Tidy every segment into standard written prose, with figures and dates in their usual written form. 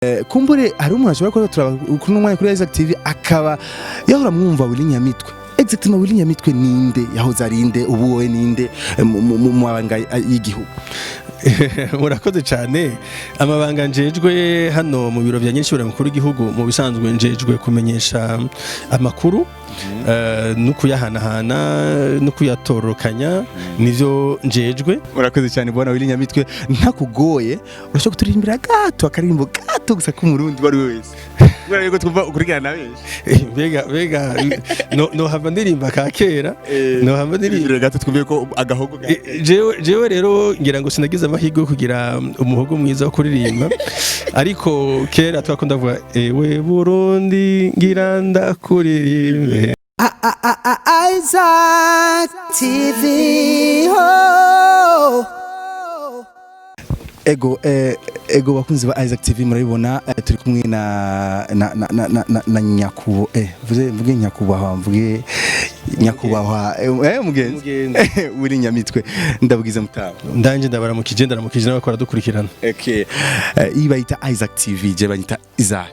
kumbure hari umuntu ashobora kuba turabakuru n'umwanya kuri Isaac TV akaba yahora mwumva Willy Nyamitwe. Exactement Willy Nyamitwe ninde yahoze arinde ubu wowe ninde mu mabanga y'igihugu. Murakoze cyane amabanga njejwe hano mu biro bya nyinshura mukuru w'igihugu mu bisanzwe njejwe kumenyesha amakuru no kuyahanahana no kuyatorokanya nivyo njejwe. Murakoze cyane bwana Willy Nyamitwe ntakugoye urashobora kuturirimbira gato akarimbo gato gusa ku murundi bari wese kubera yuko twumva ukurikirana benshi bega no hava ndirimba ka kera no hava ndirimba gato twumve ko agahogo jewe rero ngira ngo sinagize amahirwe kugira umuhogo mwiza wo kuririmba ariko kera twakunda vuga ewe Burundi ngira ndakuririmbe Isaac TV ho ego bakunzi ba Isaac TV murabibona turi kumwe na nyakubo mvuge nyakubahwa mvuge nyakubahwa mugenzi Willy Nyamitwe ndabugize mutaba ndanje ndabaramukije n'abakora dukurikirana ibayita Isaac TV je banyita Isaac.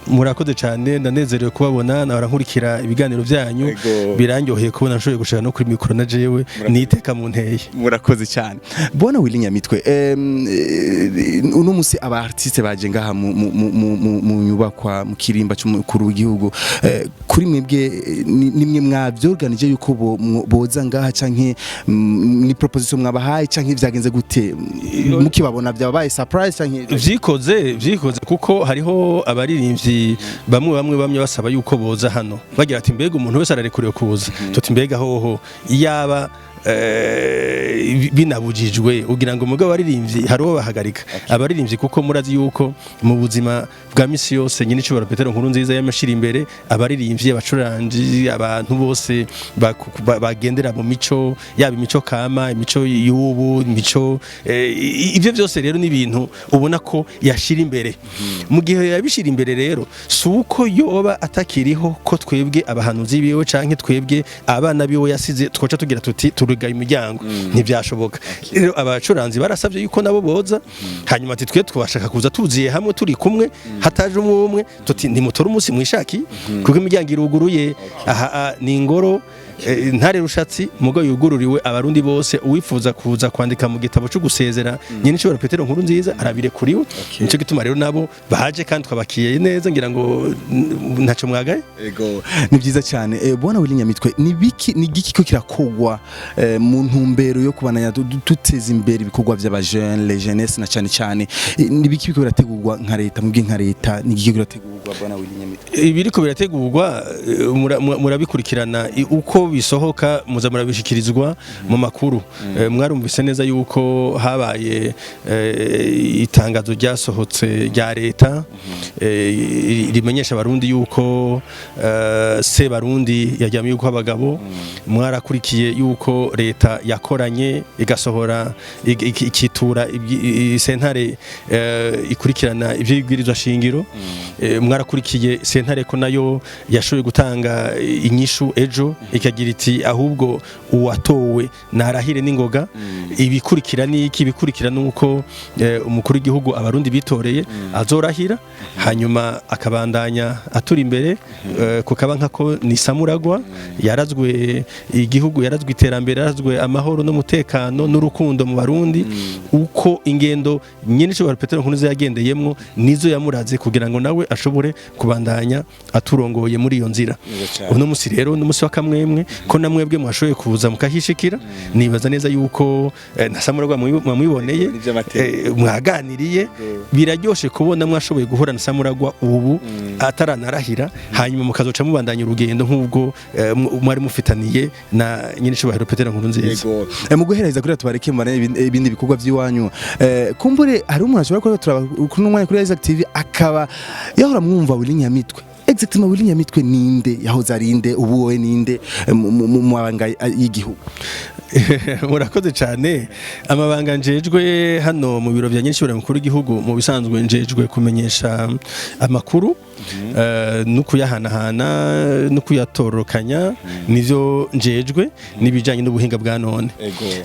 Murakoze cyane ndanezerewe kubabona nabara nkurikira ibiganiro byanyu birangyoheye kubona nshoboye gushaka no kuri mikoro na jewe niteka mu nteye. Murakoze cyane bona Willy Nyamitwe uno musi aba artiste baje ngaha mu nyubakwa mu kirimba cy'umukuru w'igihugu kuri mwebwe nimwe mwavyorganije yuko boza ngaha canke ni proposition mwabahaye canke vyagenze gute mukibabona byabaye surprise canke vyikoze kuko hariho abaririmbyi bamwe basaba yuko boza hano bagira ati mbega umuntu wese ararekuriwe kuza tuti mbega hoho yaba binabujijwe ugira ngo mugabo baririmbyi hariho bahagarika abaririmbyi kuko murazi yuko mu buzima bwa misi yose nyine cyo Petero nkuru nziza yamashira imbere abaririmbyi abacuranji abantu bose bagendera mu mico yaba imico kama imico y'ubu imico ivyo byose rero ni ibintu ubona ko yashira imbere mu gihe yabishira imbere rero suko yoba atakiriho ko twebwe abahanuzi biwe canke twebwe abana biwe yasize twoca tugira tuti turuga imiryango ntibyashoboka rero abacuranzi barasabye yuko nabo boza hanyuma ati twe twashaka kuza tuziye hamwe turi kumwe hataje umwe tuti ndimutore umunsi mwishaki kuko imiryango iruguruye aha ni ingoro ntare rushatsi mugo yugururiwe abarundi bose uwifuza kuza kwandika mu gitabo cyo gusezera nyine cyo Petero nkuru nziza arabirekuriwe nico gituma rero nabo baje kandi twabakiye neza ngira ngo ntaco mwagaye ni byiza cyane bwana Willy Nyamitwe ni giki ko kirakogwa mu ntumbero yo kubananya tuteza imbere ibikorwa by'abajeune les jeunesses na cyane ni biki biko birategurwa nka leta mubwe nka leta ni giki birategurwa bwana Willy Nyamitwe ibiriko birategurwa murabikurikirana uko bisohoka muza murabishikirizwa mu makuru mwarumvise neza yuko habaye itangazo ryasohotse rya leta rimenyesha abarundi yuko se barundi yajyamye yuko abagabo mwarakurikiye yuko leta yakoranye igasohora ikitura sentare ikurikirana ivyibwirizwa shingiro mwarakurikiye sentare ko nayo yashoboye gutanga inyishu ejo ikagira iti ahubwo uwatowe narahire n'ingoga ibikurikira niki bikurikira nuko umukuru w'igihugu abarundi bitoreye azorahira hanyuma akabandanya atura imbere kukaba nkako ni samuragwa yarazwe igihugu yarazwe iterambere yarazwe amahoro n'umutekano n'urukundo mu barundi uko ingendo nyine cyo Petero nkuru yagendeyemmo nizo yamuraze kugira ngo nawe ashobore kubandanya aturongoye muri iyo nzira uno musi rero n'umusi wa kamwemwe ko namwebwe mwashoye kuza mukahishikira nibaza neza yuko na samuragwa mwiboneye mwaganiriye biraryoshe kubona mwashoboye guhura na samuragwa ubu ataranarahira hanyuma mukazoca mubandanya urugendo nk'ubwo mwari mufitaniye na nyine cyo Petero nkuru nziza mu guhereza kuri tubareke mbana ibindi bikorwa by'iwanyu kumbure hari umuntu ashobora kuba turabakuru n'umwanya kuri Isaac TV akaba yahora mwumva Willy Nyamitwe. Exactement Willy Nyamitwe ninde yahoze arinde ubu wowe ninde mu mabanga y'igihugu. murakoze cyane. Amabanga njejwe hano mu biro bya nyinshi mukuru w'igihugu mu bisanzwe njejwe kumenyesha amakuru no kuyahanahana no kuyatororokanya nivyo njejwe nibijanye n'ubuhinga bwa none.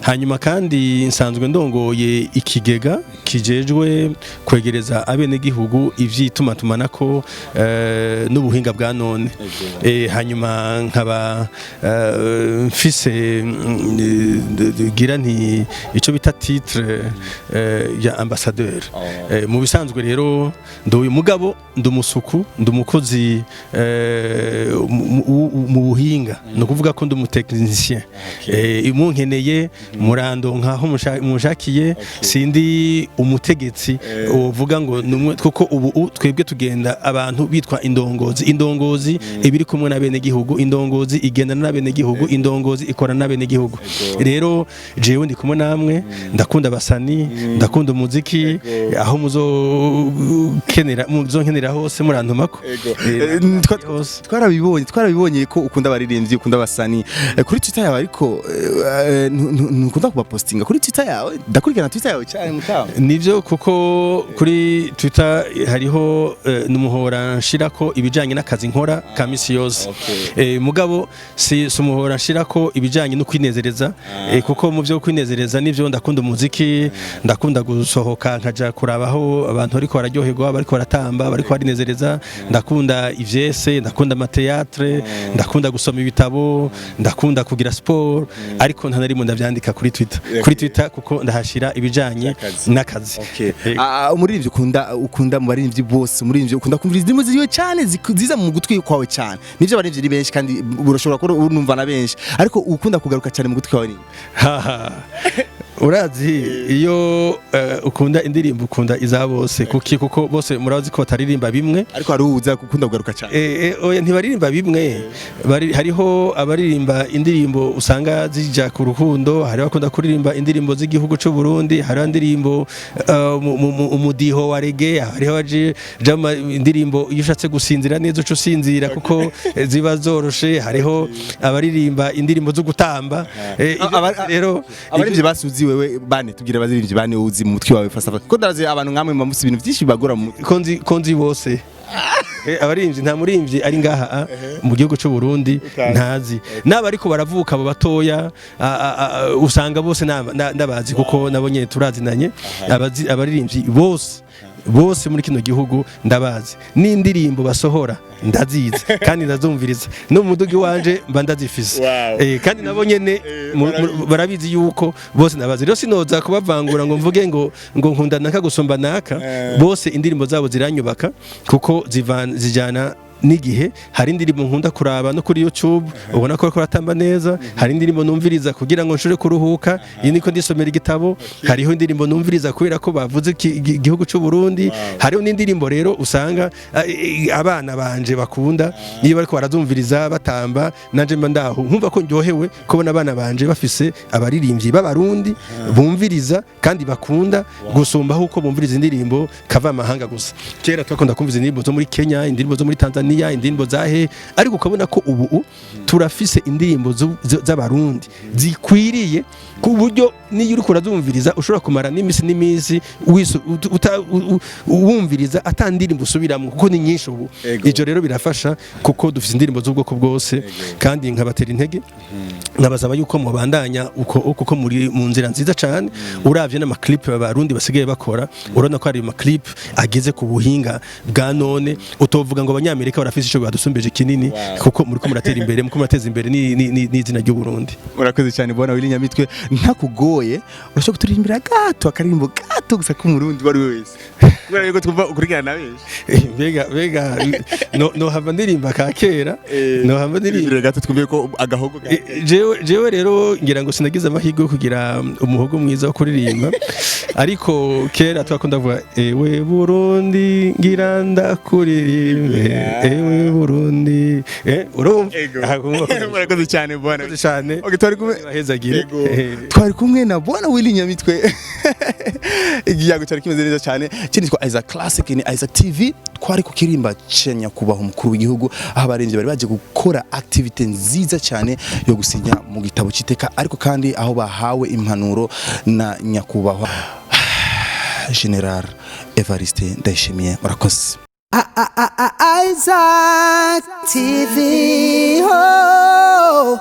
Hanyuma kandi nsanzwe ndongoye ikigega kijejwe kwegereza abene gihugu ivy'itumatumanako n'ubuhinga bwa none. Hanyuma nkaba mfise gira nti ico bita titre ya ambassadeur. Mu bisanzwe rero ndoye mugabo ndumusuku ndumukozi mu buhinga no kuvuga ko ndumutekinicien. Imunkeneye murando nkaho mushakiye sindi umutegetsi uvuga ngo numwe kuko ubu twebwe tugenda abantu bitwa indongozi ibiri kumwe na bene gihugu, indongozi igendana na bene gihugu, indongozi ikorana na bene gihugu. Rero jewe ndi kumwe namwe ndakunda basani ndakunda umuziki aho muzonkenera hose murantumako. Twarabibonye ko ukunda abaririmbyi ukunda abasani kuri Twitter yawe, ariko ntukunda kubapostinga kuri Twitter yawe. Ndakurikirana Twitter yawe cyane mutaho. Nivyo kuko kuri Twitter hariho numuhora nshirako ibijanye n'akazi nkora ka misi yose. Mugabo si umuhora nshirako ibijanye no kwinezereza kuko mu byo kwinezereza nivyo ndakunda umuziki, ndakunda gusohoka nkaja kurabaho abantu bariko bararyoherwa, bariko baratamba, bariko barinezereza, ndakunda ivyese, ndakunda amateatre, ndakunda gusoma ibitabo, ndakunda kugira sport, ariko nta narimo ndavyandika kuri Twitter kuko ndahashira ibijanye n'akazi. Umuririmbyi ukunda mu baririmbyi bose, umuririmbyi ukunda kumviriza indirimbo ziyo cyane ziza mu gutwi kwawe cyane. Nivyo baririmbyi ni benshi kandi urashobora ko urumva na benshi, ariko ukunda kugaruka cyane mu gutwi kwawe ni urazi iyo ukunda indirimbo ukunda iza bose kuko bose murazi ko bataririmba bimwe, ariko hari uza gukunda kugaruka cyane. Oya ntibaririmba bimwe, hariho abaririmba indirimbo usanga zija ku rukundo, hari bakunda kuririmba indirimbo z'igihugu cy'u Burundi, hari indirimbo umudiho wa reggae, hariho baje indirimbo iyo ushatse gusinzira neza uco usinzira kuko ziba zoroshe, hariho abaririmba indirimbo zo gutamba. Rero abaririmbyi basuzi wewe bane tugira abazirivyi bane uzi mu mutwe wawe fasafa ko ndazi abantu nkamwe mamusi ibintu byinshi bibagora mu konzi bose abarimvyi nta murimvyi ari ngaha mu gihugu cy'u Burundi ntazi naba ariko baravuka abo batoya usanga bose ndabazi kuko nabonye turazinanye abarimvyi bose muri kino gihugu ndabazi n'indirimbo basohora ndazizi kandi ndazumviriza no mudugi wanje mba ndazifise. Kandi nabonyene barabizi yuko bose ndabazi, rero sinoza kubavangura ngo mvuge ngo nkunda naka gusomba naka. Bose indirimbo zabo ziranyubaka kuko zijana n'igihe. Hari indirimbo nkunda kuraba no kuri YouTube ubona ko ratamba neza, hari indirimbo numviriza kugira ngo nshore kuruhuka, iyi niko ndisomera igitabo, hariho indirimbo numviriza kubera ko bavuze igihugu cy'u Burundi, hariho n'indirimbo rero usanga abana banje bakunda iyo bariko barazumviriza batamba, nanje mba ndaho nkumva ko ndyohewe kubona abana banje bafise abaririmbyi b'abarundi bumviriza kandi bakunda gusumba uko bumviriza indirimbo kava amahanga gusa. Kera twakunda kumviriza indirimbo zo muri Kenya, indirimbo zo muri Tanzania, indirimbo zahe, ariko ukabona ko ubu turafise indirimbo z'abarundi zikwiriye ku buryo niyo uri kurazumviriza ushobora kumara n'imisi wumviriza atandirimbo usubiramo kuko ni nyinshi ubu. Ivyo rero birafasha kuko dufise indirimbo z'ubwoko bwose, kandi nkabatera intege nkabasaba yuko mubandanya uko muri mu nzira nziza cyane. Uravye n'amaclip abarundi basigaye bakora, urabona ko ari amaclip ageze ku buhinga bwa none, utovuga ngo abanyamerika barafise ico badusumbeje kinini kuko muri ko muratera imbere, muko murateza imbere n'izina ry'u Burundi. Urakoze cyane bwana Willy Nyamitwe, ntakugoye urashobora kuturirimbira gato akarimbo gato gusa ku Murundi bari wese kubera yuko twumva ukurikirana benshi. Bega no hava ndirimba ka kera, no hava ndirimba gato twumve ko agahogo jewe rero ngira ngo sinagize amahirwe yo kugira umuhogo mwiza wo kuririmba, ariko kera twakunda kuvuga ewe Burundi ngira ndakuririmbe Burundi urumva murakoze cyane bwana cyane okay twari kumwe bahezagire twari kumwe na bwana Willy Nyamitwe igiyago cyari kimeze neza cyane kindi twa Isaac Classic ni Isaac TV twari ku kirimba cenya kubaho umukuru w'igihugu aho abarenze bari baje gukora activity nziza cyane yo gusinya mu gitabo cy'iteka ariko kandi aho bahawe impanuro na nyakubahwa General Evariste Ndayishimiye murakoze Isaac TV. Oh.